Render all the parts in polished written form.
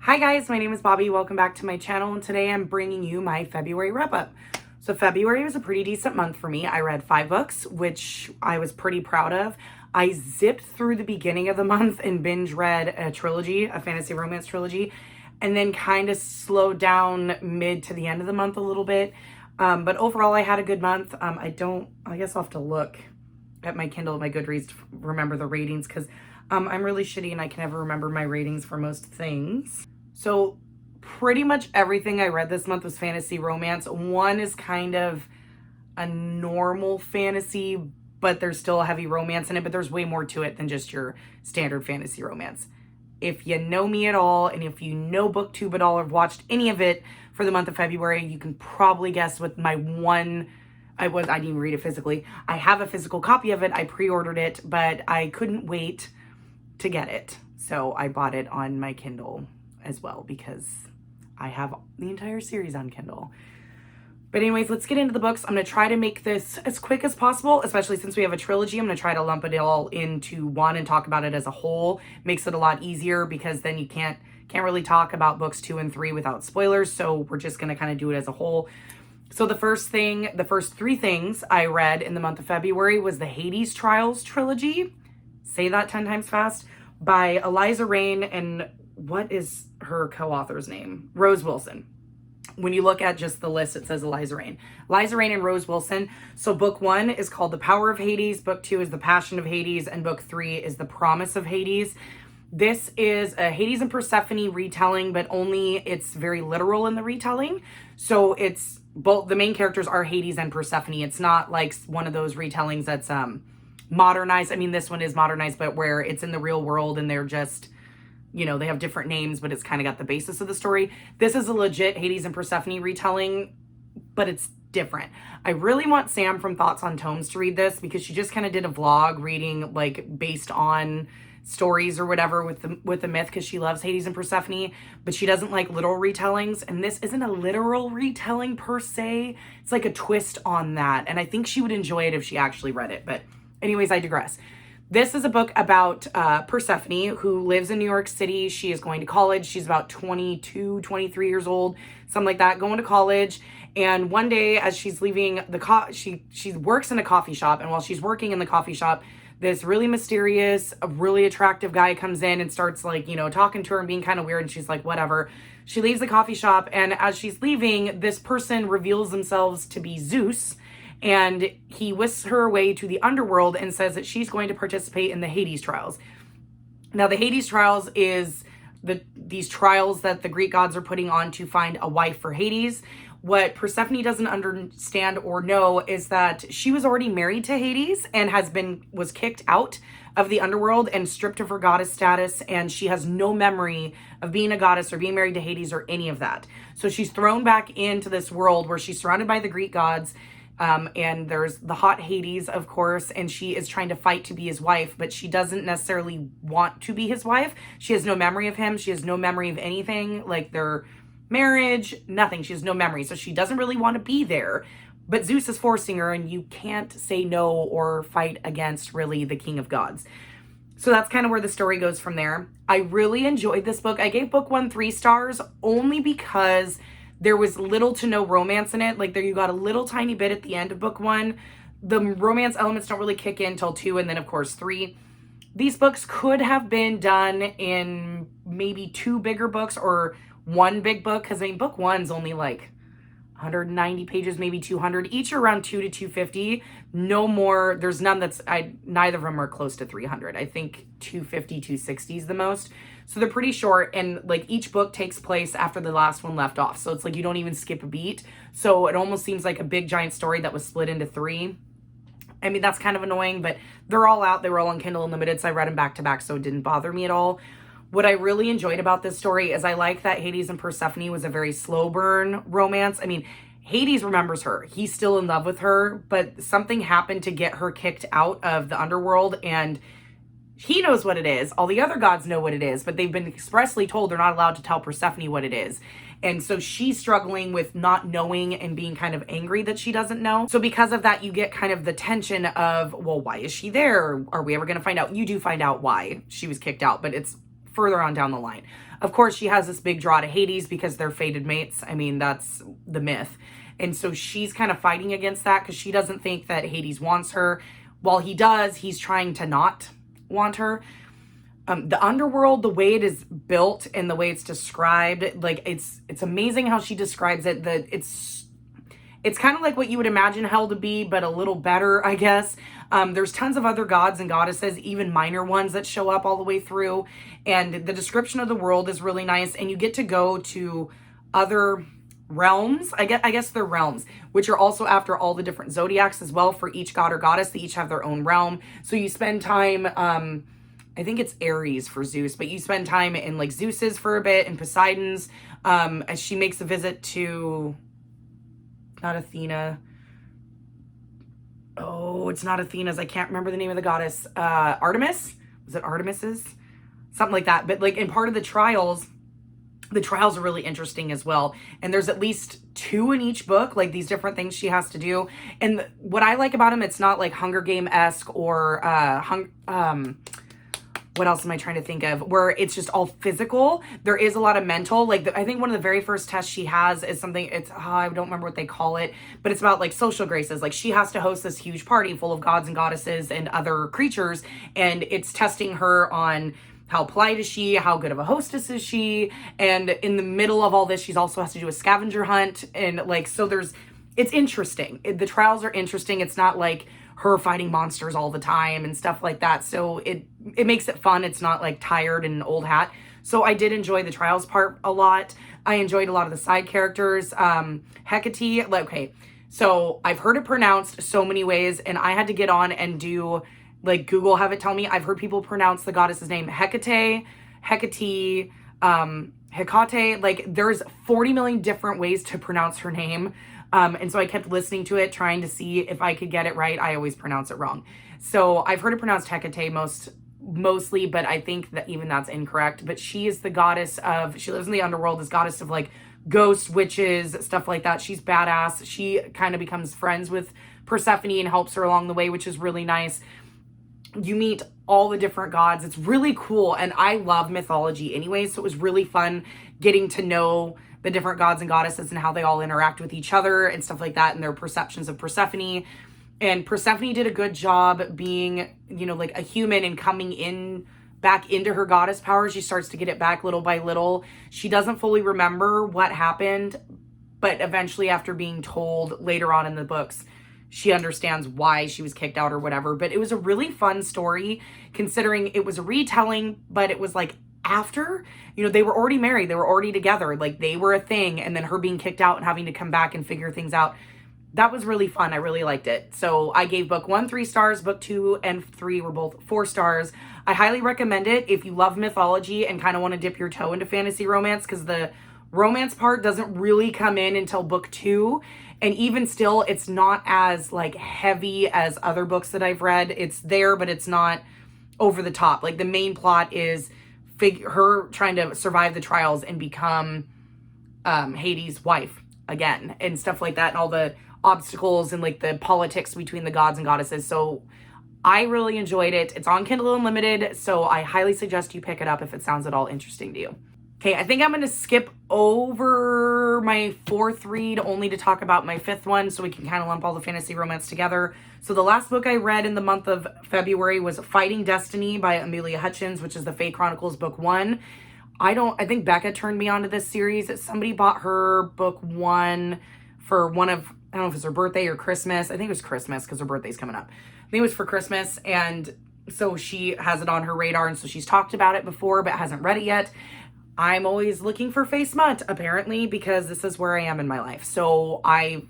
Hi guys, my name is Bobby. Welcome back to my channel, and today I'm bringing you my February wrap-up. So February was a pretty decent month for me. I read 5 books, which I was pretty proud of. I zipped through the beginning of the month and binge read a trilogy, a fantasy romance trilogy, and then kind of slowed down mid to the end of the month a little bit. But overall, I had a good month. I guess I'll have to look at my Kindle, my Goodreads to remember the ratings, because I'm really shitty and I can never remember my ratings for most things. So pretty much everything I read this month was fantasy romance. One is kind of a normal fantasy, but there's still a heavy romance in it, but there's way more to it than just your standard fantasy romance. If you know me at all, and if you know BookTube at all or watched any of it for the month of February, you can probably guess with my one, I didn't even read it physically. I have a physical copy of it. I pre-ordered it, but I couldn't wait to get it. So I bought it on my Kindle as well because I have the entire series on Kindle. But anyways, let's get into the books. I'm going to try to make this as quick as possible, especially since we have a trilogy. I'm going to try to lump it all into one and talk about it as a whole. Makes it a lot easier because then you can't really talk about books 2 and 3 without spoilers. So we're just going to kind of do it as a whole. So the first 3 things I read in the month of February was the Hades Trials trilogy. Say that 10 times fast. By Eliza Reign and what is her co-author's name? Rose Wilson. When you look at just the list, it says Eliza Reign. Eliza Reign and Rose Wilson. So book 1 is called The Power of Hades. Book 2 is The Passion of Hades. And book 3 is The Promise of Hades. This is a Hades and Persephone retelling, but only it's very literal in the retelling. So it's both, the main characters are Hades and Persephone. It's not like one of those retellings that's modernized. I mean, this one is modernized, but where it's in the real world and they're just, you know, they have different names, but it's kind of got the basis of the story. This is a legit Hades and Persephone retelling, but it's different. I really want Sam from Thoughts on Tomes to read this because she just kind of did a vlog reading like based on stories or whatever with the myth because she loves Hades and Persephone, but she doesn't like literal retellings. And this isn't a literal retelling per se. It's like a twist on that. And I think she would enjoy it if she actually read it. But anyways, I digress. This is a book about Persephone, who lives in New York City. She is going to college. She's about 22, 23 years old, something like that, going to college. And one day as she's leaving she works in a coffee shop. And while she's working in the coffee shop, this really mysterious, really attractive guy comes in and starts like, you know, talking to her and being kind of weird. And she's like, whatever. She leaves the coffee shop. And as she's leaving, this person reveals themselves to be Zeus. And he whisks her away to the underworld and says that she's going to participate in the Hades Trials. Now, the Hades Trials is these trials that the Greek gods are putting on to find a wife for Hades. What Persephone doesn't understand or know is that she was already married to Hades and was kicked out of the underworld and stripped of her goddess status, and she has no memory of being a goddess or being married to Hades or any of that. So she's thrown back into this world where she's surrounded by the Greek gods. And there's the hot Hades, of course, and she is trying to fight to be his wife, but she doesn't necessarily want to be his wife. She has no memory of him. She has no memory of anything, like their marriage, nothing. She has no memory. So she doesn't really want to be there, but Zeus is forcing her, and you can't say no or fight against really the king of gods. So that's kind of where the story goes from there. I really enjoyed this book. I gave book 1 3 stars only because there was little to no romance in it. Like you got a little tiny bit at the end of book 1. The romance elements don't really kick in till 2 and then of course 3. These books could have been done in maybe 2 bigger books or 1 big book. Cause I mean, book 1's only like 190 pages, maybe 200, each around 2 to 250. No more. There's none neither of them are close to 300. I think 250, 260 is the most. So they're pretty short, and like each book takes place after the last one left off. So it's like you don't even skip a beat. So it almost seems like a big giant story that was split into 3. I mean, that's kind of annoying, but they're all out. They were all on Kindle Unlimited, so I read them back to back, so it didn't bother me at all. What I really enjoyed about this story is I like that Hades and Persephone was a very slow burn romance. I mean, Hades remembers her. He's still in love with her, but something happened to get her kicked out of the underworld, and he knows what it is. All the other gods know what it is, but they've been expressly told they're not allowed to tell Persephone what it is. And so she's struggling with not knowing and being kind of angry that she doesn't know. So because of that, you get kind of the tension of, well, why is she there? Are we ever going to find out? You do find out why she was kicked out, but it's further on down the line. Of course, she has this big draw to Hades because they're fated mates. I mean, that's the myth. And so she's kind of fighting against that because she doesn't think that Hades wants her. While he does, he's trying to not want her. The underworld, the way it is built and the way it's described, like it's amazing how she describes it. It's kind of like what you would imagine hell to be, but a little better, I guess. There's tons of other gods and goddesses, even minor ones that show up all the way through. And the description of the world is really nice. And you get to go to other realms. I guess they're realms, which are also after all the different zodiacs as well for each god or goddess. They each have their own realm. So you spend time, I think it's Aries for Zeus, but you spend time in like Zeus's for a bit and Poseidon's, as she makes a visit to, not Athena. Oh, it's not Athena's. I can't remember the name of the goddess. Artemis? Was it Artemis's? Something like that. But like in part of the trials are really interesting as well. And there's at least 2 in each book, like these different things she has to do. And what I like about them, it's not like Hunger Game-esque or what else am I trying to think of? Where it's just all physical. There is a lot of mental. Like I think one of the very first tests she has is something, I don't remember what they call it, but it's about like social graces. Like she has to host this huge party full of gods and goddesses and other creatures. And it's testing her on how polite is she? How good of a hostess is she? And in the middle of all this, she's also has to do a scavenger hunt. And like, so it's interesting. The trials are interesting. It's not like her fighting monsters all the time and stuff like that. So it makes it fun. It's not like tired and old hat. So I did enjoy the trials part a lot. I enjoyed a lot of the side characters. Hecate, like, okay, so I've heard it pronounced so many ways and I had to get on and do like Google have it tell me. I've heard people pronounce the goddess's name Hecate, Hecate, like there's 40 million different ways to pronounce her name. And so I kept listening to it, trying to see if I could get it right. I always pronounce it wrong. So I've heard it pronounced Hecate mostly, but I think that even that's incorrect. But she is the goddess of, she lives in the underworld, is goddess of like ghosts, witches, stuff like that. She's badass. She kind of becomes friends with Persephone and helps her along the way, which is really nice. You meet all the different gods. It's really cool. And I love mythology anyway. So it was really fun getting to know the different gods and goddesses and how they all interact with each other and stuff like that and their perceptions of Persephone. And Persephone did a good job being, you know, like a human and coming in back into her goddess power. She starts to get it back little by little. She doesn't fully remember what happened, but eventually after being told later on in the books, she understands why she was kicked out or whatever. But it was a really fun story considering it was a retelling, but it was like after, you know, they were already married, they were already together, like they were a thing, and then her being kicked out and having to come back and figure things out. That was really fun. I really liked it. So I gave book 1 3 stars, book 2 and 3 were both 4 stars. I highly recommend it if you love mythology and kind of want to dip your toe into fantasy romance, because the romance part doesn't really come in until book 2. And even still, it's not as like heavy as other books that I've read. It's there, but it's not over the top. Like the main plot is her trying to survive the trials and become Hades' wife again and stuff like that, and all the obstacles and like the politics between the gods and goddesses. So I really enjoyed it. It's on Kindle Unlimited, so I highly suggest you pick it up if it sounds at all interesting to you. Okay, I think I'm going to skip over my 4th read only to talk about my 5th one so we can kind of lump all the fantasy romance together. So the last book I read in the month of February was Fighting Destiny by Amelia Hutchins, which is the Fae Chronicles book 1. I think Becca turned me on to this series. Somebody bought her book 1 for one of, I don't know if it's her birthday or Christmas. I think it was Christmas because her birthday's coming up. I think it was for Christmas, and so she has it on her radar, and so she's talked about it before but hasn't read it yet. I'm always looking for Fae smut, apparently, because this is where I am in my life. So I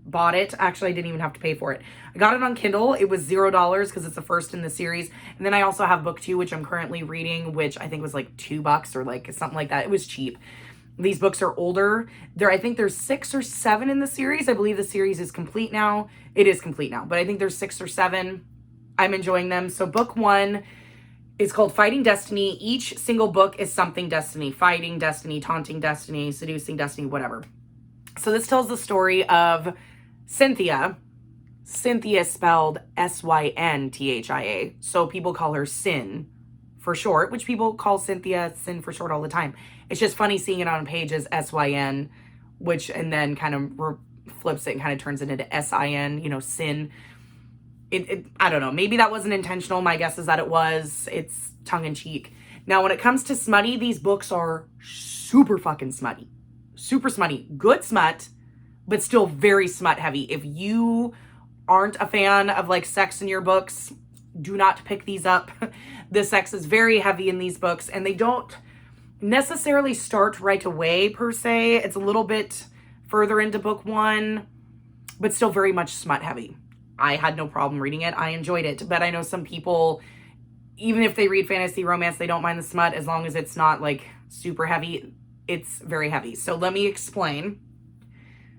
bought it. Actually, I didn't even have to pay for it. I got it on Kindle. It was $0 because it's the first in the series. And then I also have book 2, which I'm currently reading, which I think was like $2 or like something like that. It was cheap. These books are older. I think there's 6 or 7 in the series. I believe the series is complete now. It is complete now, but I think there's 6 or 7. I'm enjoying them. So book 1 is called Fighting Destiny. Each single book is something destiny. Fighting destiny, taunting destiny, seducing destiny, whatever. So this tells the story of Cynthia. Cynthia spelled Synthia. So people call her Sin for short, which people call Cynthia Sin for short all the time. It's just funny seeing it on a page as SYN, which, and then kind of flips it and kind of turns it into SIN, you know, sin. I don't know. Maybe that wasn't intentional. My guess is that it was. It's tongue in cheek. Now, when it comes to smutty, these books are super fucking smutty. Super smutty. Good smut, but still very smut heavy. If you aren't a fan of like sex in your books, do not pick these up. The sex is very heavy in these books, and they don't necessarily start right away per se. It's a little bit further into book one, but still very much smut heavy. I had no problem reading it. I enjoyed it, but I know some people, even if they read fantasy romance, they don't mind the smut as long as it's not like super heavy. It's very heavy. So let me explain.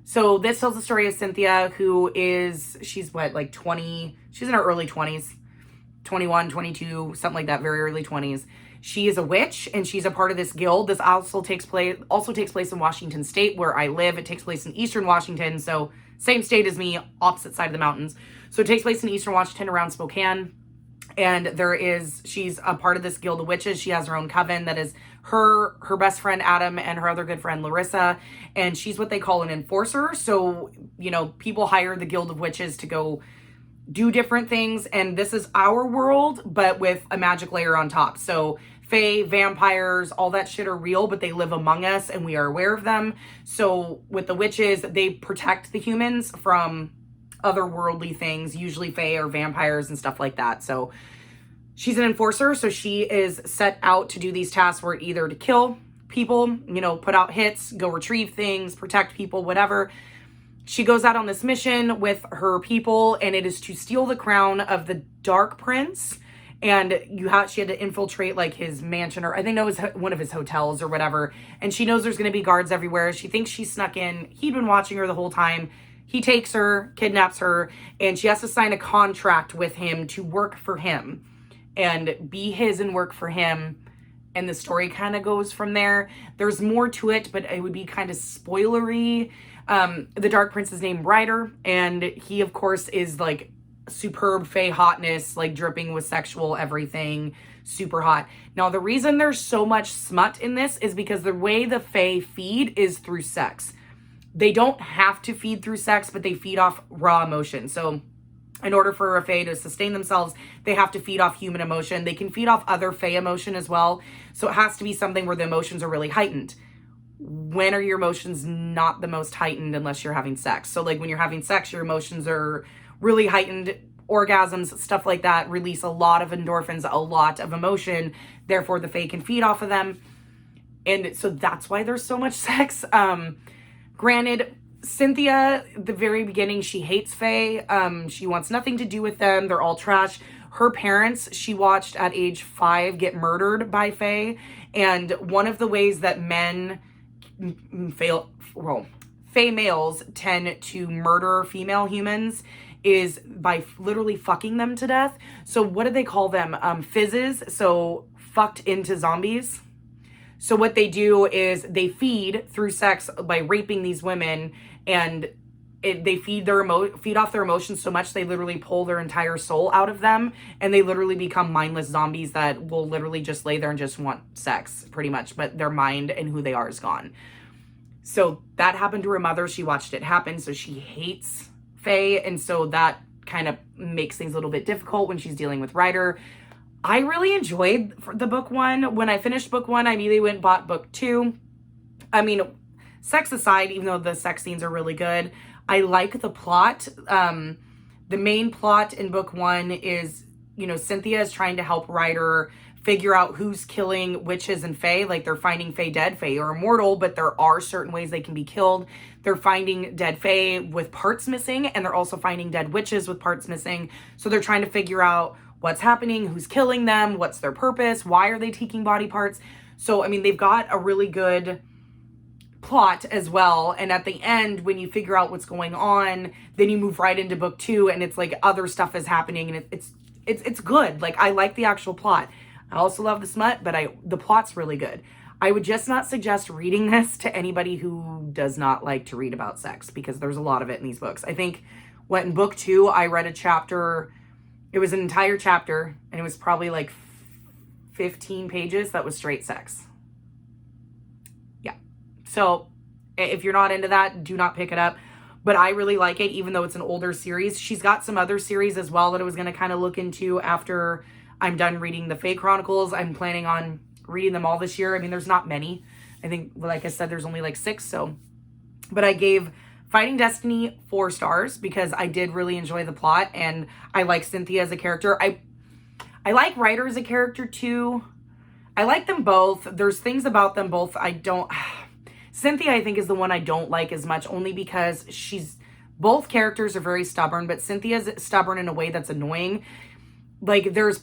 So this tells the story of Cynthia, who is, she's what, like 20, she's in her early 20s, 21, 22, something like that, very early 20s. She is a witch, and she's a part of this guild. This also takes place in Washington State, where I live. It takes place in Eastern Washington, so same state as me, opposite side of the mountains. So it takes place in Eastern Washington around Spokane. And she's a part of this guild of witches. She has her own coven that is her best friend Adam and her other good friend Larissa. And she's what they call an enforcer. So, you know, people hire the guild of witches to go do different things. And this is our world, but with a magic layer on top. So fae, vampires, all that shit are real, but they live among us and we are aware of them. So with the witches, they protect the humans from otherworldly things, usually fae or vampires and stuff like that. So she's an enforcer. So she is set out to do these tasks where either to kill people, you know, put out hits, go retrieve things, protect people, whatever. She goes out on this mission with her people, and it is to steal the crown of the Dark Prince. And she had to infiltrate like his mansion, or I think that was one of his hotels or whatever. And she knows there's going to be guards everywhere. She thinks she snuck in. He'd been watching her the whole time. He takes her, kidnaps her, and she has to sign a contract with him to work for him and be his and work for him. And the story kind of goes from there. There's more to it, but it would be kind of spoilery. The Dark Prince is named Ryder, and he, of course, is like superb fae hotness, like dripping with sexual everything, super hot. Now, the reason there's so much smut in this is because the way the fae feed is through sex. They don't have to feed through sex, but they feed off raw emotion. So in order for a fae to sustain themselves, they have to feed off human emotion. They can feed off other fae emotion as well. So it has to be something where the emotions are really heightened. When are your emotions not the most heightened unless you're having sex? So like when you're having sex, your emotions are really heightened. Orgasms, stuff like that, release a lot of endorphins, a lot of emotion. Therefore, the fae can feed off of them. And so that's why there's so much sex. Granted, Cynthia, at the very beginning, she hates fae. She wants nothing to do with them. They're all trash. Her parents, she watched at age 5 get murdered by fae. And one of the ways that fae males tend to murder female humans is by literally fucking them to death. So what do they call them? Fizzes. So fucked into zombies. So what they do is they feed through sex by raping these women, and they feed off their emotions so much they literally pull their entire soul out of them, and they literally become mindless zombies that will literally just lay there and just want sex, pretty much, but their mind and who they are is gone. So that happened to her mother. She watched it happen, so she hates fae, and so that kind of makes things a little bit difficult when she's dealing with Ryder. I really enjoyed the book one. When I finished book one, I immediately went and bought book two. I mean, sex aside, even though the sex scenes are really good, I like the plot. The main plot in book one is, you know, Cynthia is trying to help Ryder figure out who's killing witches and fae. Like, they're finding fae dead. Fae are immortal, but there are certain ways they can be killed. They're finding dead fae with parts missing, and they're also finding dead witches with parts missing. So they're trying to figure out what's happening, who's killing them, what's their purpose, why are they taking body parts. So, I mean, they've got a really good plot as well. And at the end, when you figure out what's going on, then you move right into book two, and it's like other stuff is happening, and it's good. Like, I like the actual plot. I also love the smut, but the plot's really good. I would just not suggest reading this to anybody who does not like to read about sex, because there's a lot of it in these books. I think in book two, I read a chapter. It was an entire chapter, and it was probably like 15 pages that was straight sex. Yeah. So if you're not into that, do not pick it up. But I really like it, even though it's an older series. She's got some other series as well that I was going to kind of look into after I'm done reading the Fae Chronicles. I'm planning on reading them all this year. I mean, there's not many. I think, like I said, there's only like 6. So, but I gave Fighting Destiny 4 stars because I did really enjoy the plot, and I like Cynthia as a character. I like Ryder as a character too. I like them both. There's things about them both I don't... Cynthia, I think, is the one I don't like as much, only because both characters are very stubborn, but Cynthia's stubborn in a way that's annoying. Like, there's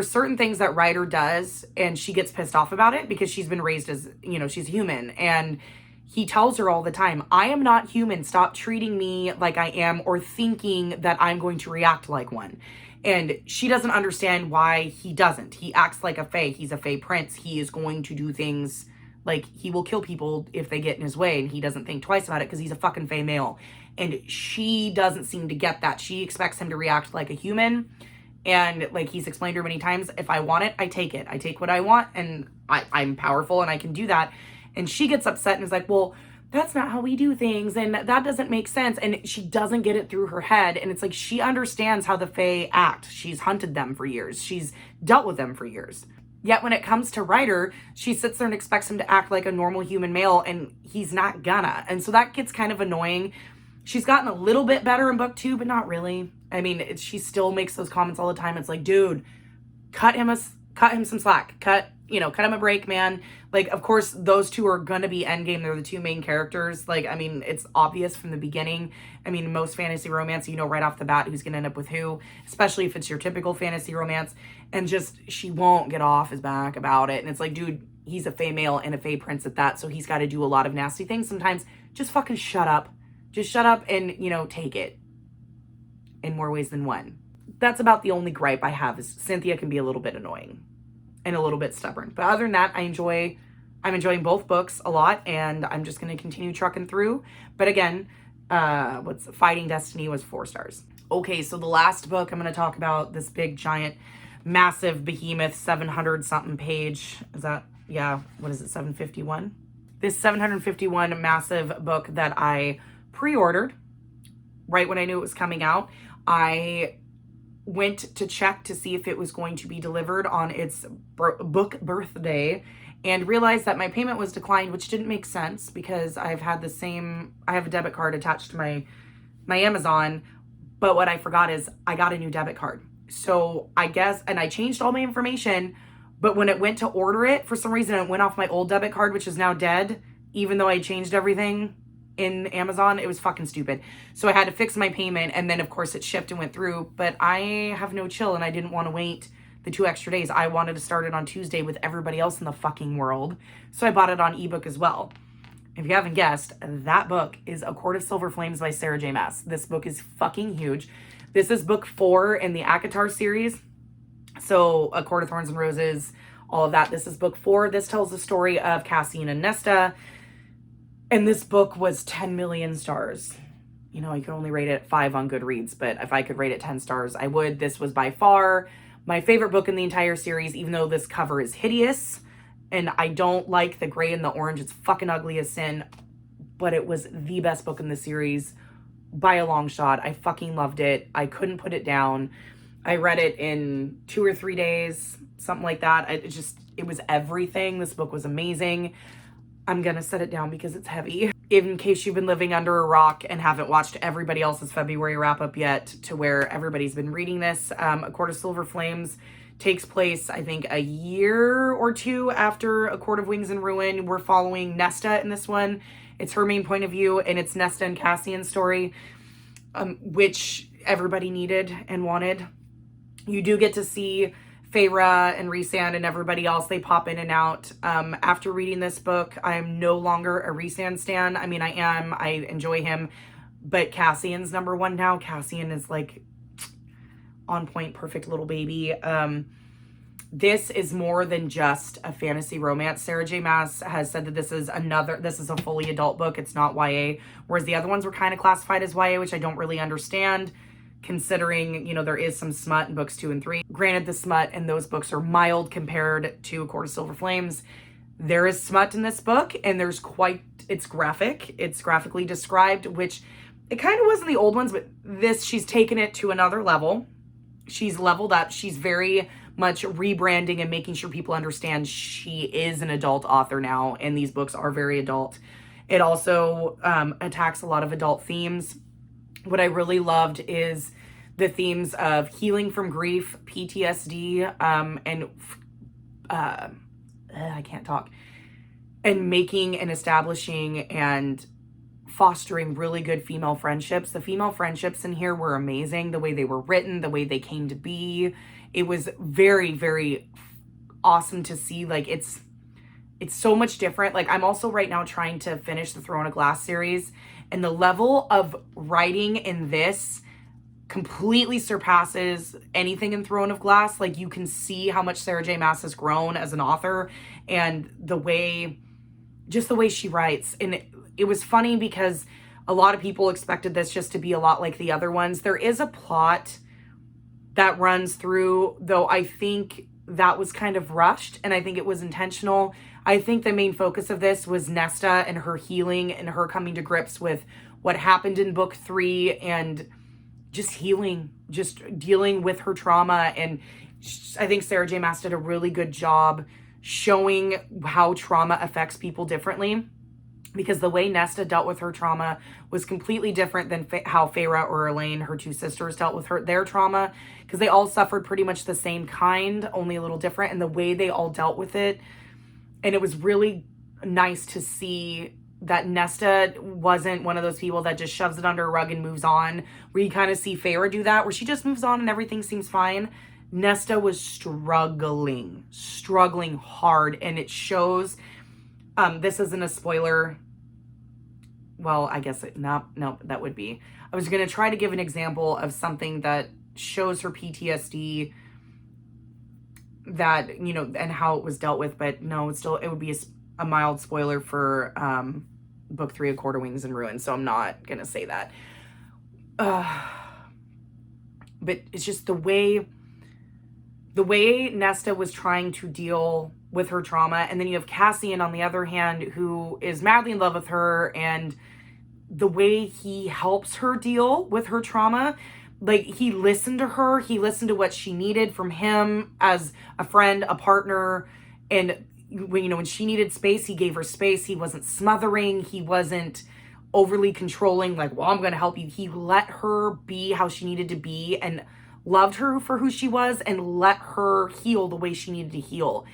certain things that Ryder does, and she gets pissed off about it because she's been raised as, she's human. And he tells her all the time, I am not human. Stop treating me like I am or thinking that I'm going to react like one. And she doesn't understand why he doesn't. He acts like a fae. He's a fae prince. He is going to do things... Like, he will kill people if they get in his way, and he doesn't think twice about it because he's a fucking fae male. And she doesn't seem to get that. She expects him to react like a human. And, like, he's explained to her many times, if I want it, I take it. I take what I want, and I'm powerful, and I can do that. And she gets upset and is like, well, that's not how we do things, and that doesn't make sense. And she doesn't get it through her head. And it's like, she understands how the fae act. She's hunted them for years. She's dealt with them for years. Yet when it comes to Ryder, she sits there and expects him to act like a normal human male, and he's not gonna. And so that gets kind of annoying. She's gotten a little bit better in book 2, but not really. I mean, she still makes those comments all the time. It's like, dude, cut him some slack. Cut him a break, man. Like, of course, those two are gonna be endgame. They're the two main characters. Like, I mean, it's obvious from the beginning. I mean, most fantasy romance, right off the bat who's gonna end up with who, especially if it's your typical fantasy romance. And just, she won't get off his back about it. And it's like, dude, he's a fae male and a fae prince at that, so he's got to do a lot of nasty things sometimes. Just fucking shut up. Just shut up and, take it. In more ways than one. That's about the only gripe I have, is Cynthia can be a little bit annoying. And a little bit stubborn. But other than that, I'm enjoying both books a lot, and I'm just going to continue trucking through. But again, Fighting Destiny was 4 stars. Okay, so the last book I'm going to talk about, this big, giant, massive behemoth, 700 something page. Is that, yeah, what is it, 751? This 751 massive book that I pre-ordered right when I knew it was coming out. I went to check to see if it was going to be delivered on its book birthday, and realized that my payment was declined, which didn't make sense because I have a debit card attached to my Amazon, but what I forgot is I got a new debit card. So I guess, and I changed all my information, but when it went to order it, for some reason it went off my old debit card, which is now dead, even though I changed everything in Amazon. It was fucking stupid. So I had to fix my payment, and then of course it shipped and went through, but I have no chill, and I didn't want to wait the 2 extra days. I wanted to start it on Tuesday with everybody else in the fucking world. So I bought it on ebook as well. If you haven't guessed, that book is A Court of Silver Flames by Sarah J. Maas. This book is fucking huge. This is book 4 in the ACOTAR series. So A Court of Thorns and Roses, all of that. This is book 4. This tells the story of Cassian and Nesta. And this book was 10 million stars. You can only rate it 5 on Goodreads, but if I could rate it 10 stars, I would. This was by far my favorite book in the entire series, even though this cover is hideous. And I don't like the gray and the orange. It's fucking ugly as sin. But it was the best book in the series by a long shot. I fucking loved it. I couldn't put it down. I read it in 2 or 3 days, something like that. It was everything. This book was amazing. I'm gonna set it down because it's heavy. In case you've been living under a rock and haven't watched everybody else's February wrap-up yet, to where everybody's been reading this, A Court of Silver Flames takes place, I think, a year or 2 after A Court of Wings and Ruin. We're following Nesta in this one. It's her main point of view, and it's Nesta and Cassian's story, which everybody needed and wanted. You do get to see Feyre and Rhysand and everybody else. They pop in and out. After reading this book, I am no longer a Rhysand stan. I mean, I enjoy him, but Cassian's number 1 now. Cassian is like on point, perfect little baby. This is more than just a fantasy romance. Sarah J. Maas has said that this is a fully adult book. It's not YA, whereas the other ones were kind of classified as YA, which I don't really understand. considering, you know, there is some smut in books 2 and 3. Granted, the smut in those books are mild compared to A Court of Silver Flames. There is smut in this book, and it's graphic. It's graphically described, which it kind of was in the old ones, but this, she's taken it to another level. She's leveled up. She's very much rebranding and making sure people understand she is an adult author now, and these books are very adult. It also attacks a lot of adult themes. What I really loved is the themes of healing from grief, PTSD, and I can't talk, and making and establishing and fostering really good female friendships. The female friendships in here were amazing. The way they were written, the way they came to be. It was very, very awesome to see. Like, it's so much different. Like, I'm also right now trying to finish the Throne of Glass series, and the level of writing in this completely surpasses anything in Throne of Glass. Like, you can see how much Sarah J. Maas has grown as an author, and the way she writes. And it was funny because a lot of people expected this just to be a lot like the other ones. There is a plot that runs through, though I think that was kind of rushed, and I think it was intentional. I think the main focus of this was Nesta and her healing and her coming to grips with what happened in book 3 and just healing, just dealing with her trauma. And I think Sarah J. Maas did a really good job showing how trauma affects people differently, because the way Nesta dealt with her trauma was completely different than how Feyre or Elaine, her two sisters, dealt with their trauma, because they all suffered pretty much the same kind, only a little different, and the way they all dealt with it. And it was really nice to see that Nesta wasn't one of those people that just shoves it under a rug and moves on, where you kind of see Feyre do that, where she just moves on and everything seems fine. Nesta was struggling hard, and it shows. This isn't a spoiler. Well, I guess no, that would be. I was going to try to give an example of something that shows her PTSD, that, you know, and how it was dealt with, but no, it would be a mild spoiler for book 3 of Court of Wings and Ruin, so I'm not going to say that. But it's just the way Nesta was trying to deal with her trauma. And then you have Cassian on the other hand, who is madly in love with her, and the way he helps her deal with her trauma. Like, he listened to her, he listened to what she needed from him as a friend, a partner, and when she needed space, he gave her space. He wasn't smothering, he wasn't overly controlling, like, well, I'm gonna help you. He let her be how she needed to be, and loved her for who she was, and let her heal the way she needed to heal.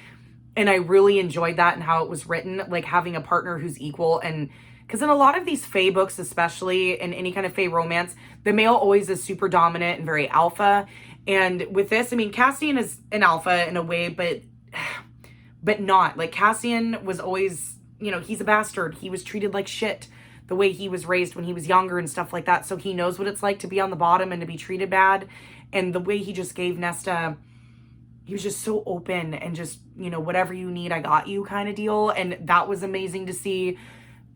And I really enjoyed that and how it was written, like having a partner who's equal. And because in a lot of these Fae books, especially in any kind of Fae romance, the male always is super dominant and very alpha. And with this, I mean, Cassian is an alpha in a way, but not. Like, Cassian was always, he's a bastard. He was treated like shit the way he was raised when he was younger and stuff like that. So he knows what it's like to be on the bottom and to be treated bad. And the way he just gave Nesta, he was just so open and just, whatever you need, I got you kind of deal. And that was amazing to see.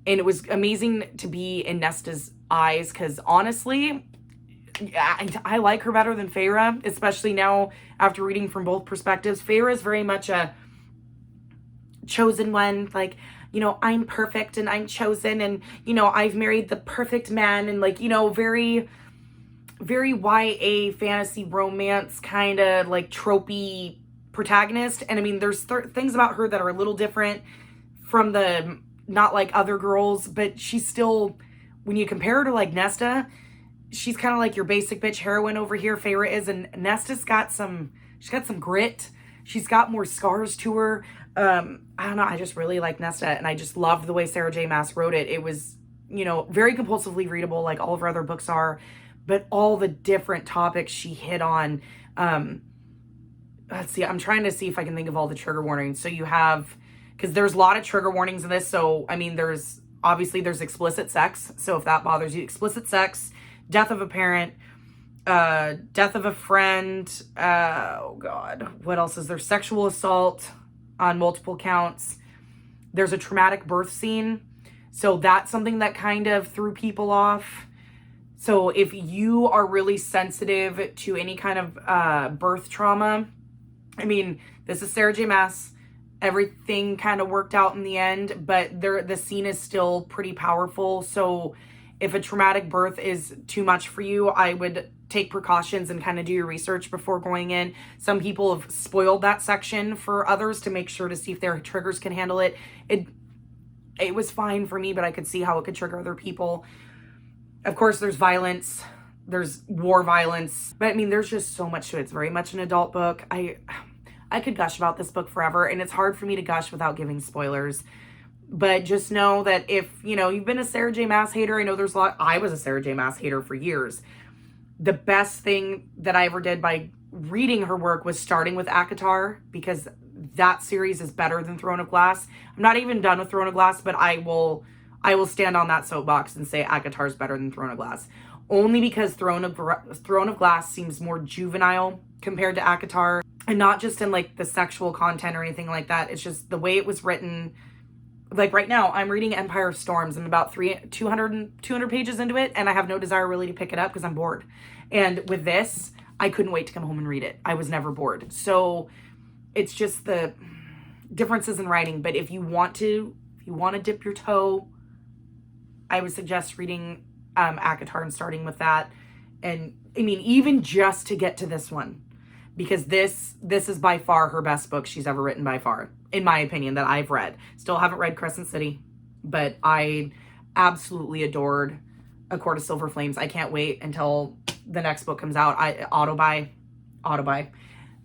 And it was amazing to be in Nesta's eyes, because honestly, I like her better than Feyre, especially now after reading from both perspectives. Feyre is very much a chosen one, like, I'm perfect and I'm chosen, and, I've married the perfect man, and like, very, very YA fantasy romance kind of like tropey protagonist. And I mean, there's things about her that are a little different from the not like other girls, but she's still, when you compare her to like Nesta, she's kind of like your basic bitch heroine over here, Feyre is, and Nesta's got some grit. She's got more scars to her. I don't know, I just really like Nesta, and I just loved the way Sarah J. Maas wrote it. It was, very compulsively readable, like all of her other books are, but all the different topics she hit on. Let's see, I'm trying to see if I can think of all the trigger warnings. So you have, because there's a lot of trigger warnings in this. So, I mean, there's explicit sex. So if that bothers you, explicit sex, death of a parent, death of a friend, oh God, what else is there? Sexual assault on multiple counts. There's a traumatic birth scene. So that's something that kind of threw people off. So if you are really sensitive to any kind of birth trauma, I mean, this is Sarah J. Maas. Everything kind of worked out in the end, but the scene is still pretty powerful. So if a traumatic birth is too much for you, I would take precautions and kind of do your research before going in. Some people have spoiled that section for others to make sure to see if their triggers can handle it. It was fine for me, but I could see how it could trigger other people. Of course, there's violence. There's war violence. But I mean, there's just so much to it. It's very much an adult book. I could gush about this book forever, and it's hard for me to gush without giving spoilers. But just know that if, you've been a Sarah J. Maas hater, I know there's a lot. I was a Sarah J. Maas hater for years. The best thing that I ever did by reading her work was starting with ACOTAR, because that series is better than Throne of Glass. I'm not even done with Throne of Glass, but I will stand on that soapbox and say ACOTAR is better than Throne of Glass. Only because Throne of Glass seems more juvenile compared to ACOTAR. And not just in like the sexual content or anything like that. It's just the way it was written. Like right now, I'm reading Empire of Storms. I'm about 200 pages into it, and I have no desire really to pick it up because I'm bored. And with this, I couldn't wait to come home and read it. I was never bored. So it's just the differences in writing. But if you want to dip your toe, I would suggest reading ACOTAR and starting with that. And I mean, even just to get to this one, because this is by far her best book she's ever written, by far, in my opinion, that I've read. Still haven't read Crescent City, but I absolutely adored A Court of Silver Flames. I can't wait until the next book comes out. Auto buy.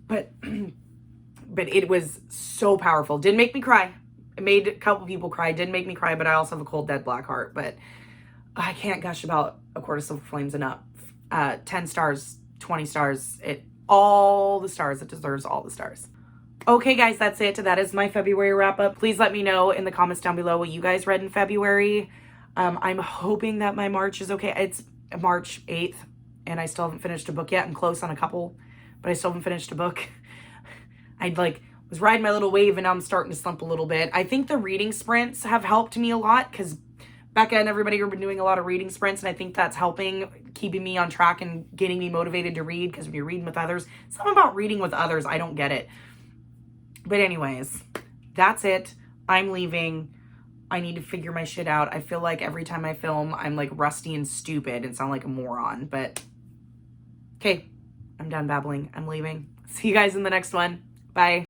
But it was so powerful. Didn't make me cry. It made a couple people cry. Didn't make me cry, but I also have a cold, dead black heart. But I can't gush about A Court of Silver Flames enough. 10 stars, 20 stars. All the stars. It deserves all the stars. Okay, guys, that's it. That is my February wrap up. Please let me know in the comments down below what you guys read in February. I'm hoping that my March is okay. It's March 8th, and I still haven't finished a book yet. I'm close on a couple, but I still haven't finished a book. I was riding my little wave, and now I'm starting to slump a little bit. I think the reading sprints have helped me a lot, because Becca and everybody have been doing a lot of reading sprints, and I think that's helping, keeping me on track and getting me motivated to read, because when you're reading with others, something about reading with others, I don't get it. But anyways, that's it. I'm leaving. I need to figure my shit out. I feel like every time I film, I'm like rusty and stupid and sound like a moron. But okay, I'm done babbling. I'm leaving. See you guys in the next one. Bye.